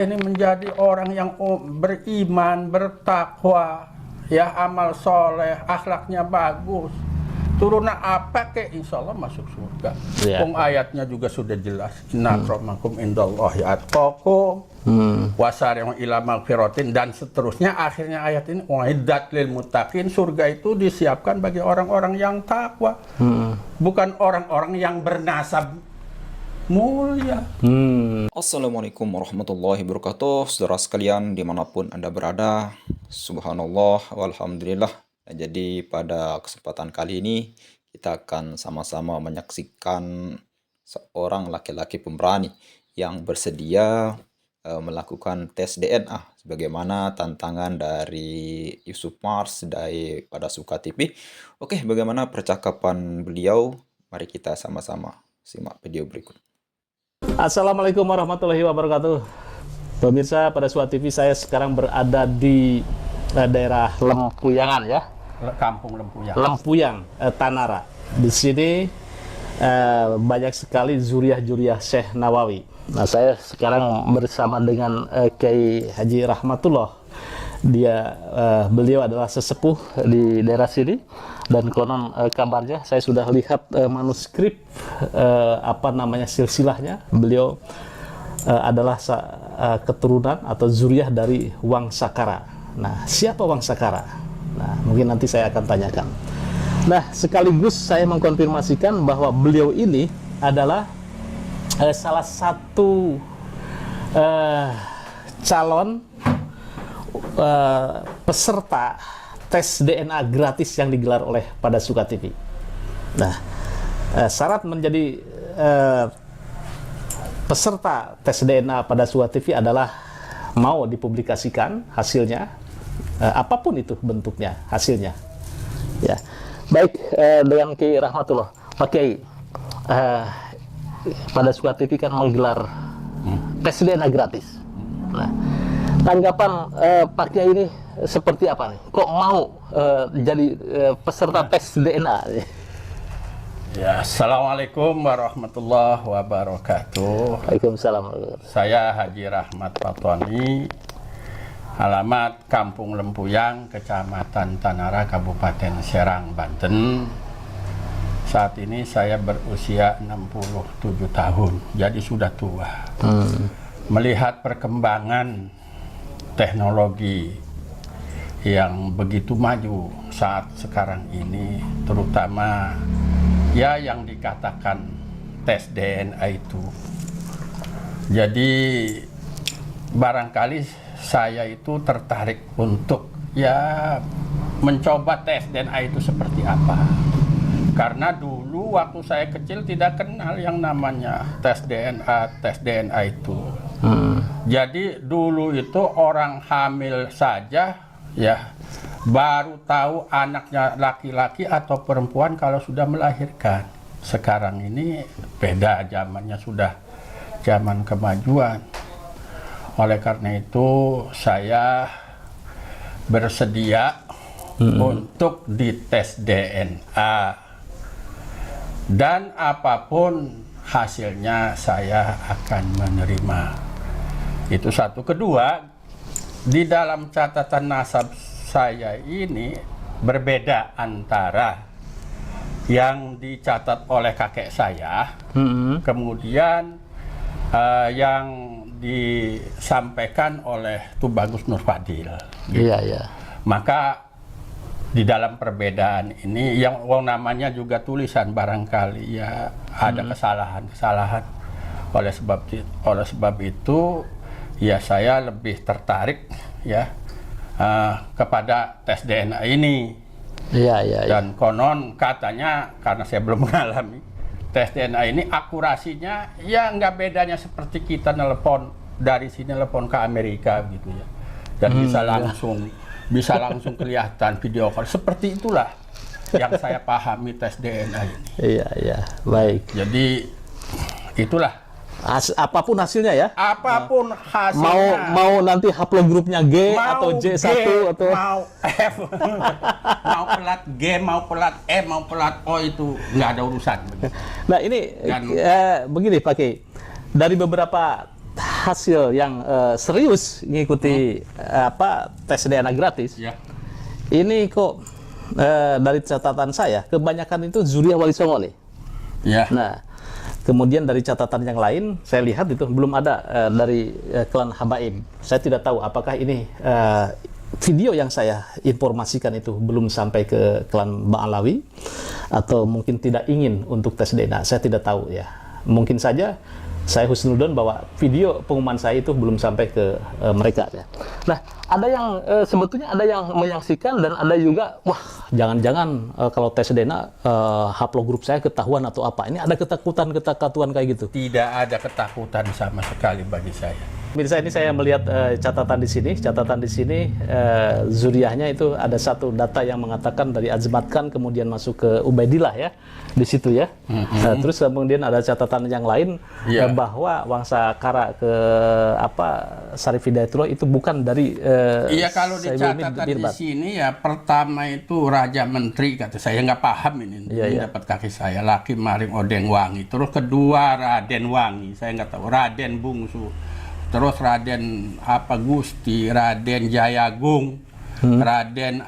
ini menjadi orang yang beriman, bertakwa, ya amal soleh, akhlaknya bagus. Turunan apa ke insya Allah masuk surga. Pung ayatnya juga sudah jelas. Inna akramakum indallahi atqakum wasari'u ila magfiratin dan seterusnya. Akhirnya ayat ini uiddat lil muttaqin, surga itu disiapkan bagi orang-orang yang takwa. Bukan orang-orang yang bernasab mulia. Assalamualaikum warahmatullahi wabarakatuh. Saudara sekalian dimanapun Anda berada, subhanallah walhamdulillah. Jadi pada kesempatan kali ini kita akan sama-sama menyaksikan seorang laki-laki pemberani yang bersedia melakukan tes DNA sebagaimana tantangan dari Yusuf Mars dari pada Suka TV. Oke, bagaimana percakapan beliau? Mari kita sama-sama simak video berikut. Assalamualaikum warahmatullahi wabarakatuh. Pemirsa, pada Suka TV saya sekarang berada di daerah Lempuyangan ya. Kampung Lempuyang. Lempuyang, Tanara. Di sini banyak sekali zuriah-zuriah Syekh Nawawi. Nah, saya sekarang bersama dengan Kiai Haji Rahmatullah. Beliau adalah sesepuh di daerah sini dan konon kabarnya saya sudah lihat manuskrip silsilahnya. Beliau adalah keturunan atau zuriah dari Wang Sakara. Nah, siapa Wang Sakara? Nah, mungkin nanti saya akan tanyakan. Nah, sekaligus saya mengkonfirmasikan bahwa beliau ini adalah salah satu calon peserta tes DNA gratis yang digelar oleh pada Suka TV. Nah, syarat menjadi peserta tes DNA pada Suka TV adalah mau dipublikasikan hasilnya, apapun itu bentuknya, hasilnya. Ya, baik, dengan Kiai Rahmatullah, Pak Kiai, pada Suka TV kan menggelar tes DNA gratis. Nah, tanggapan Pak Kiai ini seperti apa nih? Kok mau jadi peserta tes DNA? Ya, Assalamualaikum warahmatullahi wabarakatuh. Waalaikumsalam. Saya Haji Rahmat Fatoni, alamat Kampung Lempuyang, Kecamatan Tanara, Kabupaten Serang, Banten. Saat ini saya berusia 67 tahun, jadi sudah tua. Melihat perkembangan teknologi yang begitu maju saat sekarang ini, terutama ya yang dikatakan tes DNA itu. Jadi barangkali saya itu tertarik untuk ya mencoba tes DNA itu seperti apa. Karena dulu waktu saya kecil tidak kenal yang namanya tes DNA itu. Jadi dulu itu orang hamil saja ya baru tahu anaknya laki-laki atau perempuan kalau sudah melahirkan. Sekarang ini beda, zamannya sudah zaman kemajuan. Oleh karena itu saya bersedia untuk dites DNA. Dan apapun hasilnya saya akan menerima. Itu satu. Kedua, di dalam catatan nasab saya ini berbeda antara yang dicatat oleh kakek saya, kemudian yang disampaikan oleh Tubagus Nur Fadil. Iya, iya. Maka di dalam perbedaan ini yang namanya juga tulisan barangkali ya ada kesalahan-kesalahan. Oleh sebab itu ya saya lebih tertarik ya kepada tes DNA ini. Iya, iya, iya. Dan konon katanya, karena saya belum mengalami, tes DNA ini akurasinya ya nggak bedanya seperti kita nelpon dari sini nelpon ke Amerika gitu ya. Dan bisa langsung kelihatan video call. Seperti itulah yang saya pahami tes DNA ini. Iya, iya. Baik. Jadi itulah. Apapun hasilnya ya. Apapun hasilnya. Mau nanti haplogrupnya G atau J1 atau mau F. Mau pelat G, mau pelat E, mau pelat O, itu nggak ada urusan. Nah, ini begini Pak Kiai. Dari beberapa hasil yang serius mengikuti tes DNA gratis, Ya. ini kok dari catatan saya kebanyakan itu zuriat Wali Songo nih. Ya. Nah, kemudian dari catatan yang lain saya lihat itu belum ada dari klan Habaib. Saya tidak tahu apakah ini video yang saya informasikan itu belum sampai ke klan Bang Alawi atau mungkin tidak ingin untuk tes DNA. Saya tidak tahu ya. Mungkin saja saya husnudzon bahwa video pengumuman saya itu belum sampai ke mereka ya. Nah, ada yang sebetulnya ada yang menyaksikan dan ada juga wah, jangan-jangan kalau tes DNA haplogrup saya ketahuan atau apa. Ini ada ketakutan kayak gitu. Tidak ada ketakutan sama sekali bagi saya. Pemirsa, ini saya melihat catatan di sini zuriahnya itu ada satu data yang mengatakan dari Azmat Khan kemudian masuk ke Ubaidillah ya di situ ya. Terus kemudian ada catatan yang lain bahwa Wangsa Kara ke Syarif Hidayatullah itu bukan dari Iya, kalau dicatat di sini ya pertama itu Raja Menteri kata saya, nggak paham ini dapat kaki saya Laki Maring Odeng Wangi, terus kedua Raden Wangi saya nggak tahu, Raden Bungsu, terus Raden Gusti, Raden Jayagung, Raden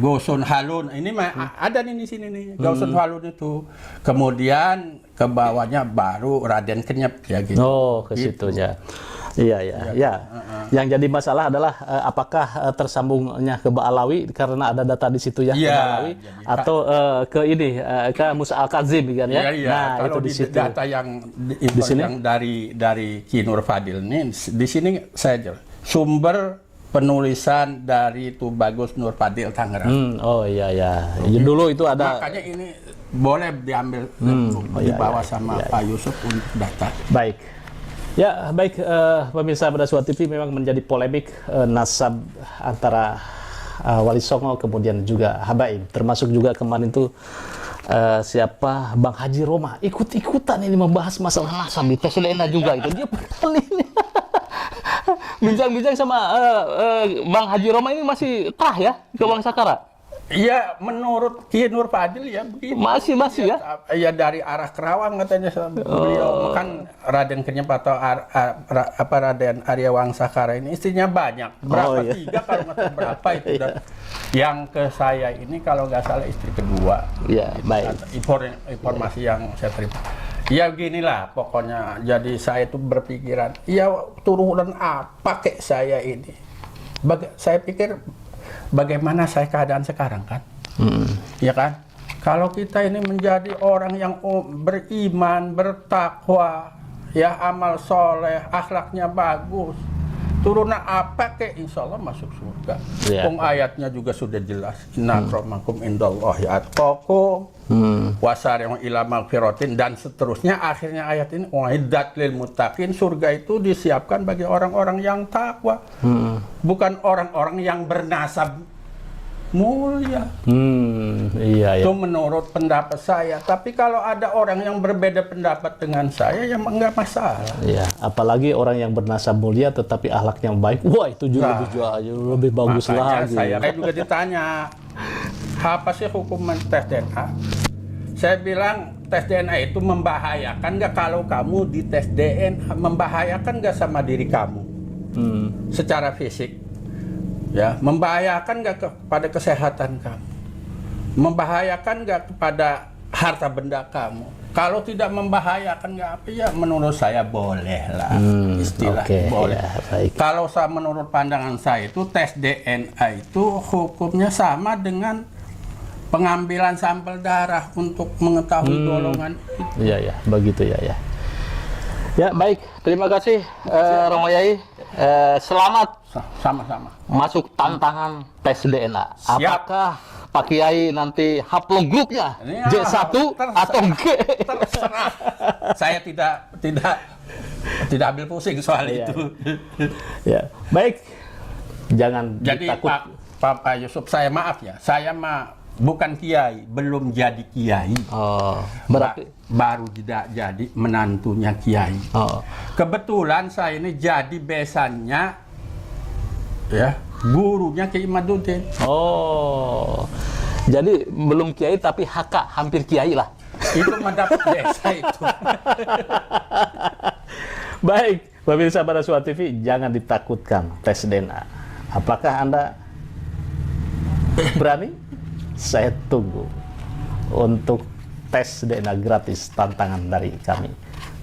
Goson Halun, ini ada nih di sini nih Goson Halun itu, kemudian ke bawahnya baru Raden Kenyep ya gitu. Oh, ke situ ya. Iya. Yang jadi masalah adalah apakah tersambungnya ke Ba'alawi karena ada data di situ ya, ke Ba'alawi atau ke ini ke Musa Al-Kazim kan ya. Nah, kalau itu di situ. Data yang di sini yang dari Ki Nur Fadil ini di sini saya jelas sumber penulisan dari Tubagus Nur Fadil Tangerang. Oh iya. Dulu itu ada. Makanya ini boleh diambil dibawa sama Pak Yusuf untuk data. Baik. Ya, baik, pemirsa Badasua TV, memang menjadi polemik nasab antara Wali Songo kemudian juga Habaib, termasuk juga kemarin itu siapa Bang Haji Roma ikut-ikutan ini membahas masalah nasab di tes DNA juga itu. Dia pernah ini bincang-bincang sama Bang Haji Roma ini masih ya ke Wangsa Kara. Iya, menurut Ki Nur Fadil ya begitu. Masih ya? Ya dari arah Kerawang katanya beliau. Kan Raden Kenyep atau Raden Arya Wangsakara ini istrinya banyak. Berapa? 3 kalau nggak tahu berapa itu. Dan yang ke saya ini kalau nggak salah istri kedua. Iya, baik. Informasi yang saya terima. Ya beginilah pokoknya. Jadi saya itu berpikiran, ya turunan apa kayak saya ini. Saya pikir bagaimana saya keadaan sekarang kan, ya kan? Kalau kita ini menjadi orang yang beriman, bertakwa, ya amal soleh, akhlaknya bagus, turunan apa ke insya Allah masuk surga. Ayatnya juga sudah jelas. Inna akramakum indallahi atqakum wasari'u ila magfiratin dan seterusnya. Akhirnya ayat ini uiddat lil muttaqin, surga itu disiapkan bagi orang-orang yang takwa, bukan orang-orang yang bernasab mulia. Iya. Itu menurut pendapat saya. Tapi kalau ada orang yang berbeda pendapat dengan saya, ya enggak masalah. Iya, apalagi orang yang bernasab mulia tetapi akhlaknya baik. Wah, itu juga lebih bagus lagi. Saya juga ditanya, apa sih hukum tes DNA? Saya bilang tes DNA itu membahayakan nggak kalau kamu di tes DNA? Membahayakan nggak sama diri kamu secara fisik? Ya, membahayakan nggak kepada kesehatan kamu? Membahayakan nggak kepada harta benda kamu? Kalau tidak membahayakan nggak apa ya, menurut saya boleh lah istilahnya boleh. Ya, kalau menurut pandangan saya itu tes DNA itu hukumnya sama dengan pengambilan sampel darah untuk mengetahui golongan itu. Iya, begitu ya. Ya, baik. Terima kasih Romo Yai. Selamat sama-sama masuk tantangan tes DNA. Apakah Pak Kiai nanti haplogrupnya J1 atau G? Terserah. Saya tidak ambil pusing soal itu. Ya, baik. Jangan jadi takut. Pak Yusuf, saya maaf ya. Saya bukan kiai, belum jadi kiai. Berarti baru tidak jadi menantunya kiai. Kebetulan saya ini jadi besannya ya gurunya Kiai Imaduddin. Jadi belum kiai tapi hampir kiai lah. Itu mendapat desa itu. Baik. Pemirsa pada Suara TV, jangan ditakutkan tes DNA. Apakah Anda berani? Saya tunggu untuk tes DNA gratis tantangan dari kami.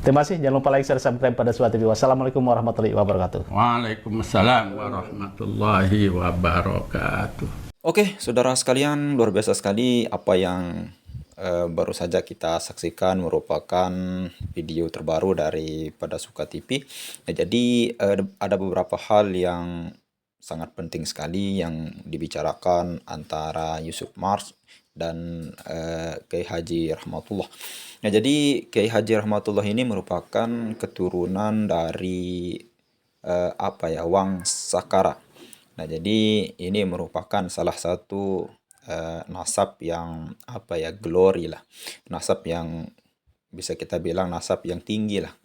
Terima kasih. Jangan lupa like, share, subscribe pada Suara TV. Wassalamualaikum warahmatullahi wabarakatuh. Waalaikumsalam warahmatullahi wabarakatuh. Oke, saudara sekalian, luar biasa sekali apa yang baru saja kita saksikan merupakan video terbaru dari Pada Suka TV. Nah, jadi ada beberapa hal yang sangat penting sekali yang dibicarakan antara Yusuf Mars dan Kiai Haji Rahmatullah. Nah, jadi Kiai Haji Rahmatullah ini merupakan keturunan dari Wang Sakara. Nah, jadi ini merupakan salah satu nasab yang glory lah, nasab yang bisa kita bilang nasab yang tinggi lah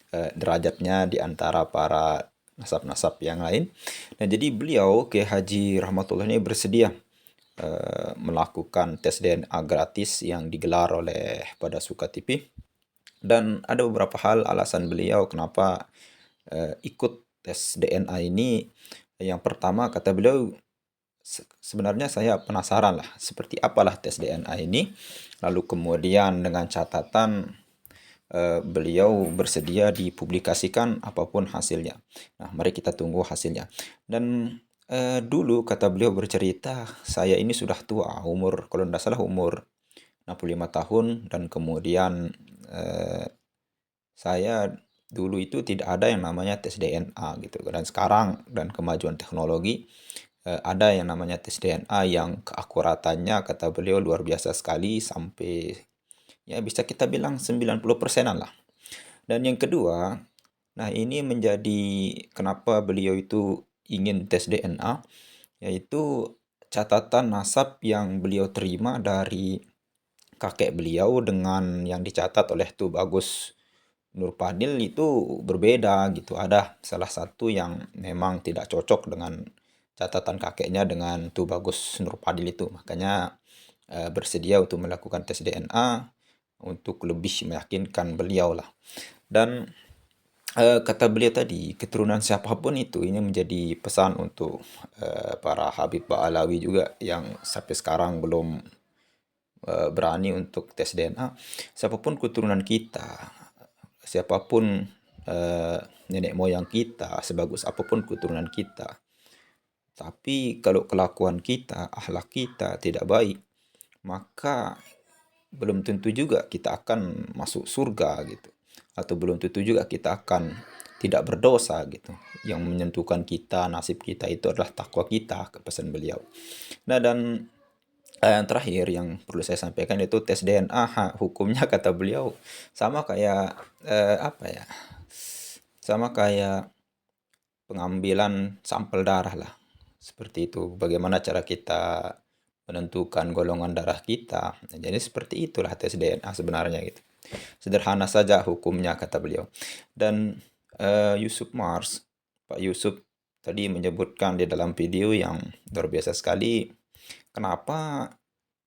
derajatnya di antara para nasab-nasab yang lain. Nah, jadi beliau Kiai Haji Rahmatullah ini bersedia melakukan tes DNA gratis yang digelar oleh Pada Suka TV, dan ada beberapa hal alasan beliau kenapa ikut tes DNA ini. Yang pertama, kata beliau, sebenarnya saya penasaran lah seperti apalah tes DNA ini. Lalu kemudian dengan catatan beliau bersedia dipublikasikan apapun hasilnya. Nah, mari kita tunggu hasilnya. Dan dulu kata beliau bercerita, saya ini sudah tua, umur kalau tidak salah umur 65 tahun, dan kemudian saya dulu itu tidak ada yang namanya tes DNA gitu. Dan sekarang dan kemajuan teknologi ada yang namanya tes DNA yang keakuratannya kata beliau luar biasa sekali, sampai ya bisa kita bilang 90%-an lah. Dan yang kedua, nah ini menjadi kenapa beliau itu ingin tes DNA, yaitu catatan nasab yang beliau terima dari kakek beliau dengan yang dicatat oleh Tu Bagus Nurpadil itu berbeda gitu. Ada salah satu yang memang tidak cocok dengan catatan kakeknya dengan Tu Bagus Nurpadil itu. Makanya bersedia untuk melakukan tes DNA untuk lebih meyakinkan beliau lah. Dan kata beliau tadi, keturunan siapapun itu, ini menjadi pesan untuk para Habib Ba'alawi juga yang sampai sekarang belum berani untuk tes DNA. Siapapun keturunan kita, siapapun nenek moyang kita, sebagus apapun keturunan kita, tapi kalau kelakuan kita, akhlak kita tidak baik, maka belum tentu juga kita akan masuk surga gitu. Atau belum tentu juga kita akan tidak berdosa gitu. Yang menentukan kita, nasib kita itu adalah takwa kita, kepesan beliau. Nah, dan yang terakhir yang perlu saya sampaikan itu tes DNA, hukumnya kata beliau sama kayak sama kayak pengambilan sampel darah lah. Seperti itu, bagaimana cara kita menentukan golongan darah kita. Nah, jadi seperti itulah tes DNA sebenarnya gitu. Sederhana saja hukumnya kata beliau. Dan Yusuf Mars, Pak Yusuf tadi menyebutkan di dalam video yang luar biasa sekali, kenapa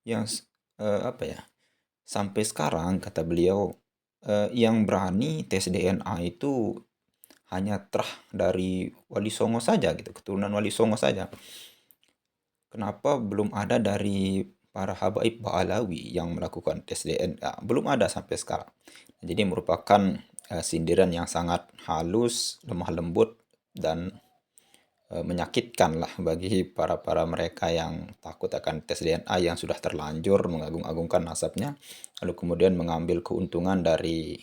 yang sampai sekarang kata beliau yang berani tes DNA itu hanya dari Wali Songo saja gitu, keturunan Wali Songo saja. Kenapa belum ada dari para habaib Ba'alawi yang melakukan tes DNA? Belum ada sampai sekarang. Jadi merupakan sindiran yang sangat halus, lemah lembut, dan menyakitkan lah bagi para mereka yang takut akan tes DNA, yang sudah terlanjur mengagung-agungkan nasabnya, lalu kemudian mengambil keuntungan dari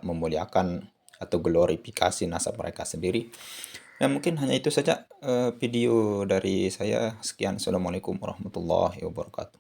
memuliakan atau glorifikasi nasab mereka sendiri. Ya, mungkin hanya itu saja video dari saya. Sekian. Assalamualaikum warahmatullahi wabarakatuh.